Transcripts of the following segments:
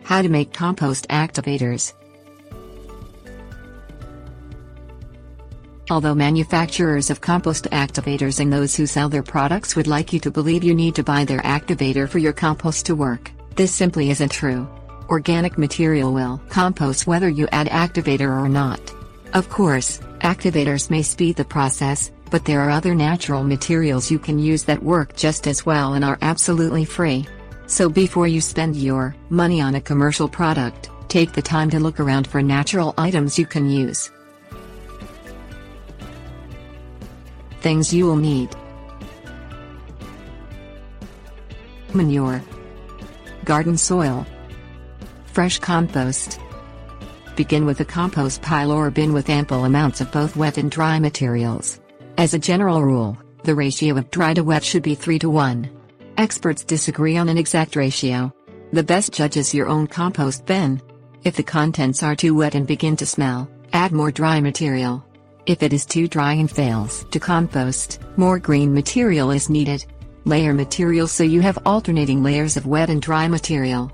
How to make compost activators. Although manufacturers of compost activators and those who sell their products would like you to believe you need to buy their activator for your compost to work, this simply isn't true. Organic material will compost whether you add activator or not. Of course, activators may speed the process, but there are other natural materials you can use that work just as well and are absolutely free. So before you spend your money on a commercial product, take the time to look around for natural items you can use. Things you will need: manure, garden soil, fresh compost. Begin with a compost pile or bin with ample amounts of both wet and dry materials. As a general rule, the ratio of dry to wet should be 3:1. Experts disagree on an exact ratio. The best judge is your own compost bin. If the contents are too wet and begin to smell, add more dry material. If it is too dry and fails to compost, more green material is needed. Layer material so you have alternating layers of wet and dry material.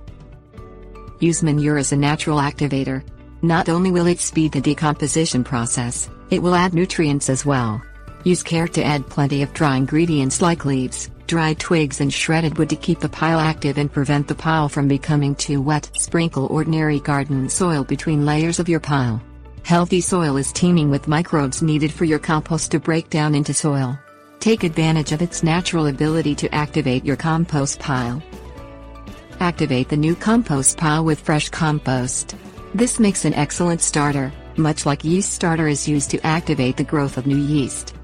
Use manure as a natural activator. Not only will it speed the decomposition process, it will add nutrients as well. Use care to add plenty of dry ingredients like leaves, dried twigs and shredded wood to keep the pile active and prevent the pile from becoming too wet. Sprinkle ordinary garden soil between layers of your pile. Healthy soil is teeming with microbes needed for your compost to break down into soil. Take advantage of its natural ability to activate your compost pile. Activate the new compost pile with fresh compost. This makes an excellent starter, much like yeast starter is used to activate the growth of new yeast.